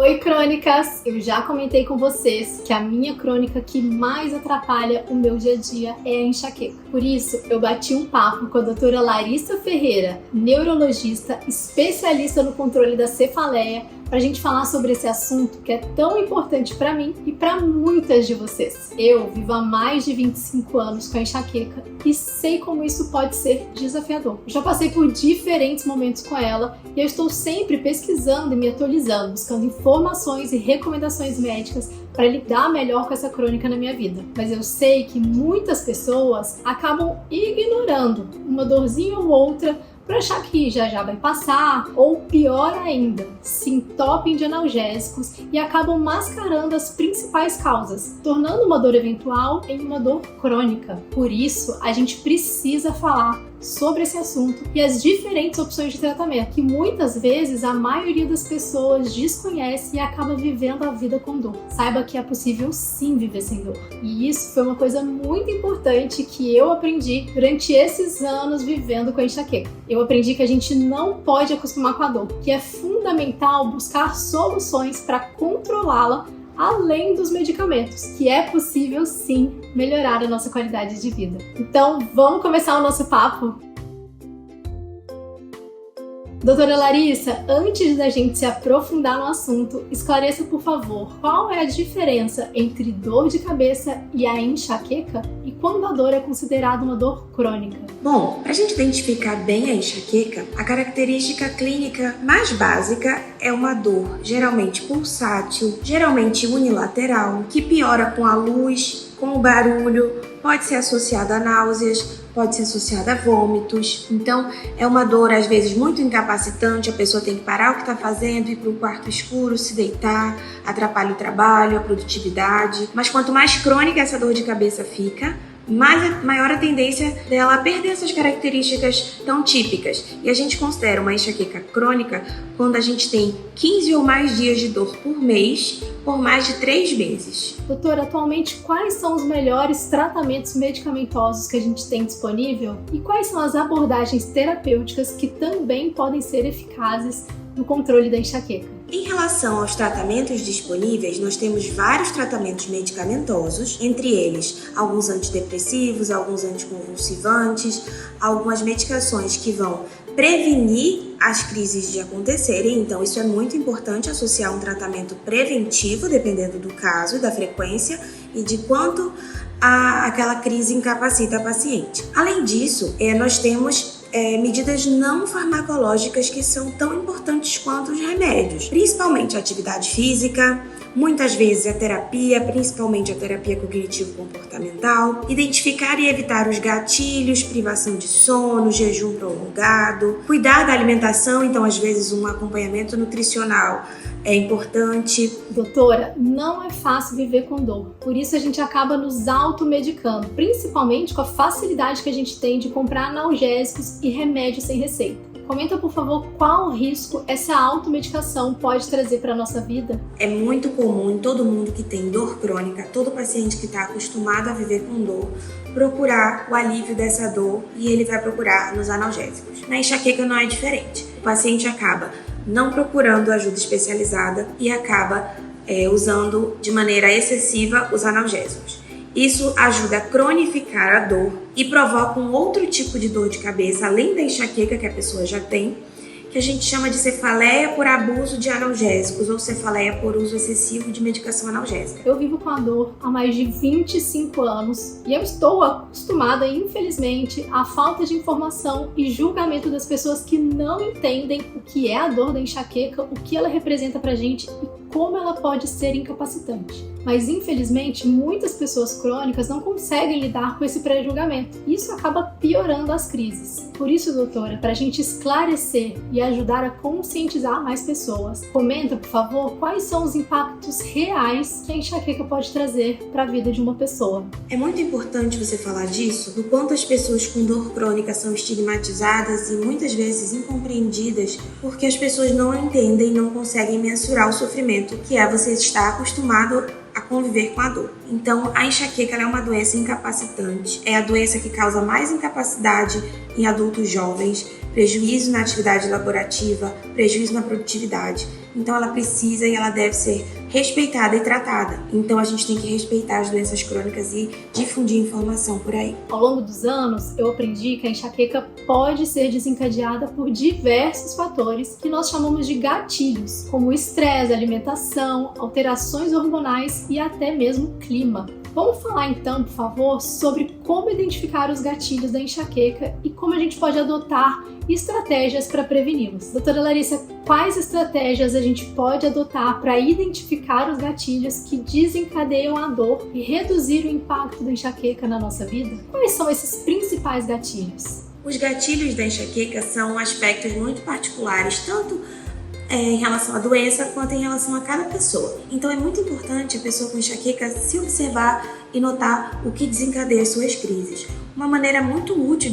Oi, crônicas! Eu já comentei com vocês que a minha crônica que mais atrapalha o meu dia a dia é a enxaqueca. Por isso, eu bati um papo com a doutora Larissa Ferreira, neurologista, especialista no controle da cefaleia, para a gente falar sobre esse assunto que é tão importante para mim e para muitas de vocês. Eu vivo há mais de 25 anos com a enxaqueca e sei como isso pode ser desafiador. Eu já passei por diferentes momentos com ela e eu estou sempre pesquisando e me atualizando, buscando informações e recomendações médicas para lidar melhor com essa crônica na minha vida. Mas eu sei que muitas pessoas acabam ignorando uma dorzinha ou outra para achar que já vai passar, ou pior ainda, se entopem de analgésicos e acabam mascarando as principais causas, tornando uma dor eventual em uma dor crônica. Por isso, a gente precisa falar sobre esse assunto e as diferentes opções de tratamento, que muitas vezes a maioria das pessoas desconhece e acaba vivendo a vida com dor. Saiba que é possível sim viver sem dor. E isso foi uma coisa muito importante que eu aprendi durante esses anos vivendo com a enxaqueca. Eu aprendi que a gente não pode acostumar com a dor, que é fundamental buscar soluções para controlá-la além dos medicamentos, que é possível sim melhorar a nossa qualidade de vida. Então, vamos começar o nosso papo? Doutora Larissa, antes da gente se aprofundar no assunto, esclareça, por favor, qual é a diferença entre dor de cabeça e a enxaqueca e quando a dor é considerada uma dor crônica? Bom, para a gente identificar bem a enxaqueca, a característica clínica mais básica é uma dor geralmente pulsátil, geralmente unilateral, que piora com a luz, com o barulho, pode ser associada a náuseas, pode ser associada a vômitos. Então, é uma dor, às vezes, muito incapacitante. A pessoa tem que parar o que está fazendo, ir para um quarto escuro, se deitar, atrapalha o trabalho, a produtividade. Mas quanto mais crônica essa dor de cabeça fica, maior a tendência dela a perder essas características tão típicas. E a gente considera uma enxaqueca crônica quando a gente tem 15 ou mais dias de dor por mês, por mais de 3 meses. Doutora, atualmente quais são os melhores tratamentos medicamentosos que a gente tem disponível e quais são as abordagens terapêuticas que também podem ser eficazes no controle da enxaqueca? Em relação aos tratamentos disponíveis, nós temos vários tratamentos medicamentosos, entre eles alguns antidepressivos, alguns anticonvulsivantes, algumas medicações que vão prevenir as crises de acontecerem. Então, isso é muito importante, associar um tratamento preventivo, dependendo do caso e da frequência e de quanto aquela crise incapacita a paciente. Além disso, nós temos medidas não farmacológicas que são tão importantes quanto os remédios, principalmente a atividade física, muitas vezes a terapia, principalmente a terapia cognitivo-comportamental, identificar e evitar os gatilhos, privação de sono, jejum prolongado, cuidar da alimentação, então às vezes um acompanhamento nutricional é importante. Doutora, não é fácil viver com dor, por isso a gente acaba nos automedicando, principalmente com a facilidade que a gente tem de comprar analgésicos e remédios sem receita. Comenta, por favor, qual risco essa automedicação pode trazer para a nossa vida? É muito comum em todo mundo que tem dor crônica, todo paciente que está acostumado a viver com dor, procurar o alívio dessa dor e ele vai procurar nos analgésicos. Na enxaqueca não é diferente. O paciente acaba não procurando ajuda especializada e acaba usando de maneira excessiva os analgésicos. Isso ajuda a cronificar a dor e provoca um outro tipo de dor de cabeça, além da enxaqueca que a pessoa já tem, que a gente chama de cefaleia por abuso de analgésicos ou cefaleia por uso excessivo de medicação analgésica. Eu vivo com a dor há mais de 25 anos e eu estou acostumada, infelizmente, à falta de informação e julgamento das pessoas que não entendem o que é a dor da enxaqueca, o que ela representa pra gente e como ela pode ser incapacitante. Mas, infelizmente, muitas pessoas crônicas não conseguem lidar com esse pré-julgamento. Isso acaba piorando as crises. Por isso, doutora, para a gente esclarecer e ajudar a conscientizar mais pessoas, comenta, por favor, quais são os impactos reais que a enxaqueca pode trazer para a vida de uma pessoa. É muito importante você falar disso, do quanto as pessoas com dor crônica são estigmatizadas e muitas vezes incompreendidas, porque as pessoas não entendem e não conseguem mensurar o sofrimento que é você estar acostumado a conviver com a dor. Então, a enxaqueca é uma doença incapacitante, é a doença que causa mais incapacidade em adultos jovens prejuízo na atividade laborativa, prejuízo na produtividade. Então ela precisa e ela deve ser respeitada e tratada. Então a gente tem que respeitar as doenças crônicas e difundir informação por aí. Ao longo dos anos, eu aprendi que a enxaqueca pode ser desencadeada por diversos fatores que nós chamamos de gatilhos, como estresse, alimentação, alterações hormonais e até mesmo clima. Vamos falar então, por favor, sobre como identificar os gatilhos da enxaqueca e como a gente pode adotar estratégias para preveni-los. Doutora Larissa, quais estratégias a gente pode adotar para identificar os gatilhos que desencadeiam a dor e reduzir o impacto da enxaqueca na nossa vida? Quais são esses principais gatilhos? Os gatilhos da enxaqueca são aspectos muito particulares, tanto em relação à doença quanto em relação a cada pessoa. Então é muito importante a pessoa com enxaqueca se observar e notar o que desencadeia suas crises. Uma maneira muito útil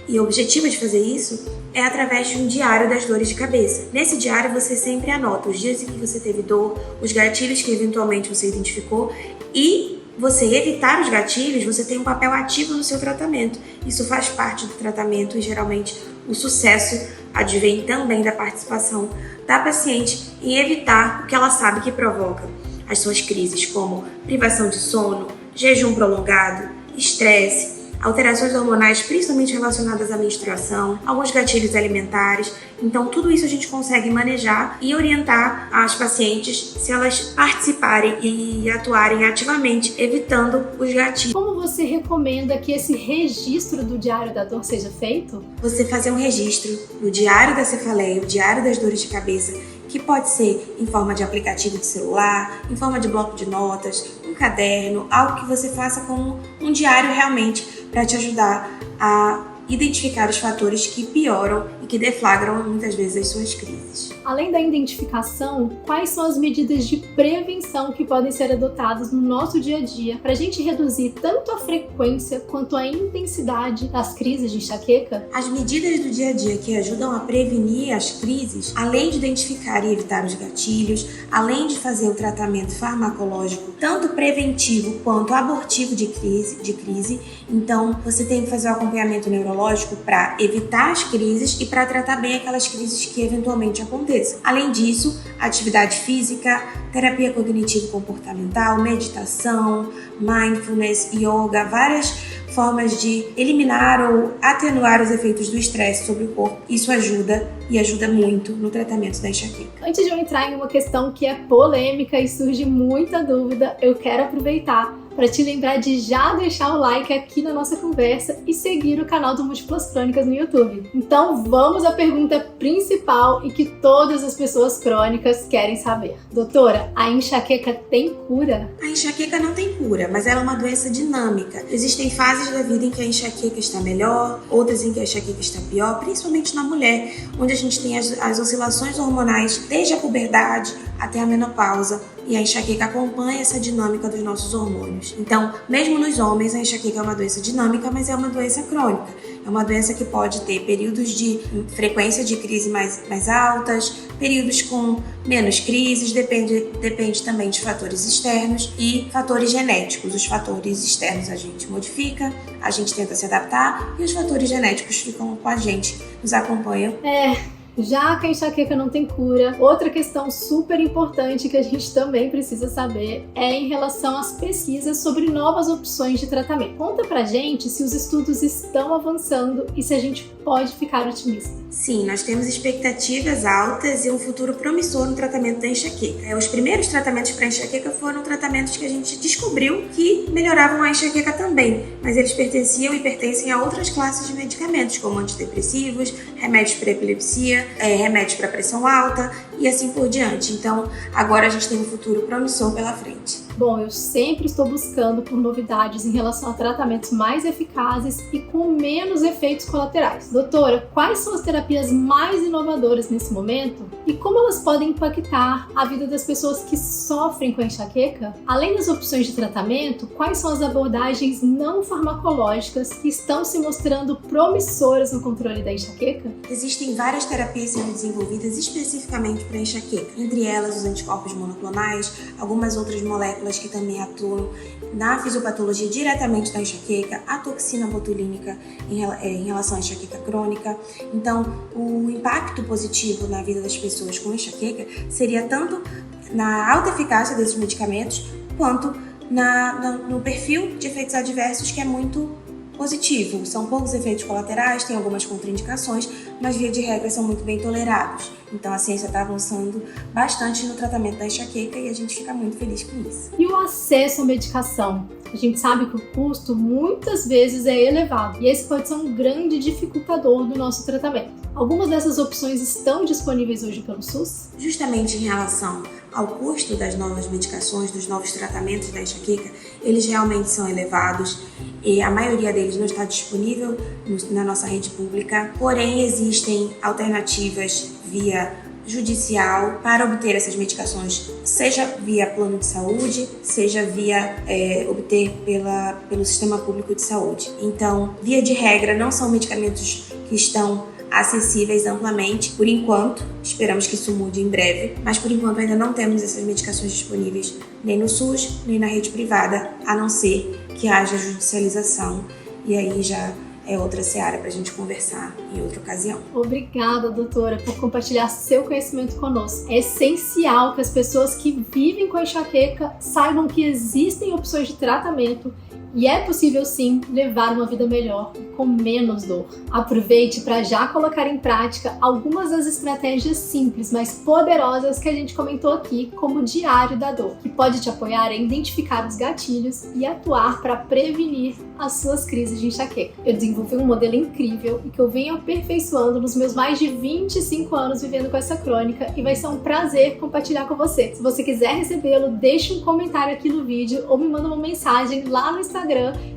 e objetiva de fazer isso é através de um diário das dores de cabeça. Nesse diário você sempre anota os dias em que você teve dor, os gatilhos que eventualmente você identificou e você evitar os gatilhos, você tem um papel ativo no seu tratamento. Isso faz parte do tratamento e geralmente o sucesso advém também da participação da paciente em evitar o que ela sabe que provoca as suas crises, como privação de sono, jejum prolongado, estresse, alterações hormonais, principalmente relacionadas à menstruação, alguns gatilhos alimentares. Então, tudo isso a gente consegue manejar e orientar as pacientes se elas participarem e atuarem ativamente, evitando os gatilhos. Como você recomenda que esse registro do diário da dor seja feito? Você fazer um registro no diário da cefaleia, o diário das dores de cabeça, que pode ser em forma de aplicativo de celular, em forma de bloco de notas, um caderno, algo que você faça como um diário realmente para te ajudar a identificar os fatores que pioram e que deflagram muitas vezes as suas crises. Além da identificação, quais são as medidas de prevenção que podem ser adotadas no nosso dia a dia para a gente reduzir tanto a frequência quanto a intensidade das crises de enxaqueca? As medidas do dia a dia que ajudam a prevenir as crises, além de identificar e evitar os gatilhos, além de fazer o tratamento farmacológico, tanto preventivo quanto abortivo de crise, então você tem que fazer o acompanhamento neurológico para evitar as crises e para tratar bem aquelas crises que eventualmente aconteçam. Além disso, atividade física, terapia cognitivo-comportamental, meditação, mindfulness, yoga, várias formas de eliminar ou atenuar os efeitos do estresse sobre o corpo. Isso ajuda e ajuda muito no tratamento da enxaqueca. Antes de eu entrar em uma questão que é polêmica e surge muita dúvida, eu quero aproveitar para te lembrar de já deixar o like aqui na nossa conversa e seguir o canal do Múltiplas Crônicas no YouTube. Então vamos à pergunta principal e que todas as pessoas crônicas querem saber. Doutora, a enxaqueca tem cura? A enxaqueca não tem cura, mas ela é uma doença dinâmica. Existem fases da vida em que a enxaqueca está melhor, outras em que a enxaqueca está pior, principalmente na mulher, onde a gente tem as oscilações hormonais desde a puberdade até a menopausa, e a enxaqueca acompanha essa dinâmica dos nossos hormônios. Então, mesmo nos homens, a enxaqueca é uma doença dinâmica, mas é uma doença crônica. É uma doença que pode ter períodos de frequência de crise mais altas, períodos com menos crises, depende também de fatores externos e fatores genéticos. Os fatores externos a gente modifica, a gente tenta se adaptar, e os fatores genéticos ficam com a gente, nos acompanham. Já que a enxaqueca não tem cura, outra questão super importante que a gente também precisa saber é em relação às pesquisas sobre novas opções de tratamento. Conta pra gente se os estudos estão avançando e se a gente pode ficar otimista. Sim, nós temos expectativas altas e um futuro promissor no tratamento da enxaqueca. Os primeiros tratamentos para enxaqueca foram tratamentos que a gente descobriu que melhoravam a enxaqueca também, mas eles pertenciam e pertencem a outras classes de medicamentos, como antidepressivos, remédios para epilepsia, remédios para pressão alta e assim por diante. Então, agora a gente tem um futuro promissor pela frente. Bom, eu sempre estou buscando por novidades em relação a tratamentos mais eficazes e com menos efeitos colaterais. Doutora, quais são as terapias mais inovadoras nesse momento e como elas podem impactar a vida das pessoas que sofrem com a enxaqueca? Além das opções de tratamento, quais são as abordagens não farmacológicas que estão se mostrando promissoras no controle da enxaqueca? Existem várias terapias sendo desenvolvidas especificamente para a enxaqueca, entre elas os anticorpos monoclonais, algumas outras moléculas moléculas que também atuam na fisiopatologia diretamente da enxaqueca, a toxina botulínica em relação à enxaqueca crônica. Então, o impacto positivo na vida das pessoas com enxaqueca seria tanto na alta eficácia desses medicamentos, quanto no perfil de efeitos adversos, que é muito positivo. São poucos efeitos colaterais, tem algumas contraindicações, mas via de regra são muito bem tolerados. Então a ciência está avançando bastante no tratamento da enxaqueca e a gente fica muito feliz com isso. E o acesso à medicação? A gente sabe que o custo muitas vezes é elevado e esse pode ser um grande dificultador do nosso tratamento. Algumas dessas opções estão disponíveis hoje pelo SUS? Justamente em relação ao custo das novas medicações, dos novos tratamentos da enxaqueca, eles realmente são elevados e a maioria deles não está disponível na nossa rede pública, porém existem alternativas via judicial para obter essas medicações, seja via plano de saúde, seja via obter pelo sistema público de saúde. Então, via de regra, não são medicamentos que estão acessíveis amplamente, por enquanto. Esperamos que isso mude em breve, mas por enquanto ainda não temos essas medicações disponíveis nem no SUS, nem na rede privada, a não ser que haja judicialização, e aí já é outra seara para a gente conversar em outra ocasião. Obrigada, doutora, por compartilhar seu conhecimento conosco. É essencial que as pessoas que vivem com enxaqueca saibam que existem opções de tratamento e é possível sim levar uma vida melhor e com menos dor. Aproveite para já colocar em prática algumas das estratégias simples, mas poderosas que a gente comentou aqui, como o Diário da Dor, que pode te apoiar a identificar os gatilhos e atuar para prevenir as suas crises de enxaqueca. Eu desenvolvi um modelo incrível e que eu venho aperfeiçoando nos meus mais de 25 anos vivendo com essa crônica e vai ser um prazer compartilhar com você. Se você quiser recebê-lo, deixe um comentário aqui no vídeo ou me manda uma mensagem lá no Instagram,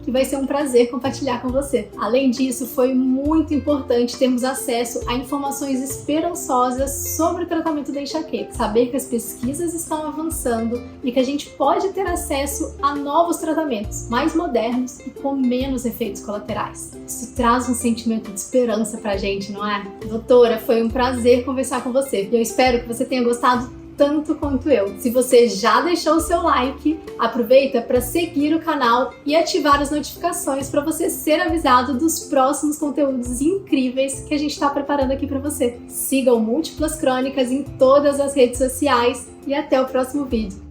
que vai ser um prazer compartilhar com você. Além disso, foi muito importante termos acesso a informações esperançosas sobre o tratamento da enxaqueca, saber que as pesquisas estão avançando e que a gente pode ter acesso a novos tratamentos mais modernos e com menos efeitos colaterais. Isso traz um sentimento de esperança pra gente, não é? Doutora, foi um prazer conversar com você e eu espero que você tenha gostado tanto quanto eu. Se você já deixou o seu like, aproveita para seguir o canal e ativar as notificações para você ser avisado dos próximos conteúdos incríveis que a gente está preparando aqui para você. Siga o Múltiplas Crônicas em todas as redes sociais e até o próximo vídeo.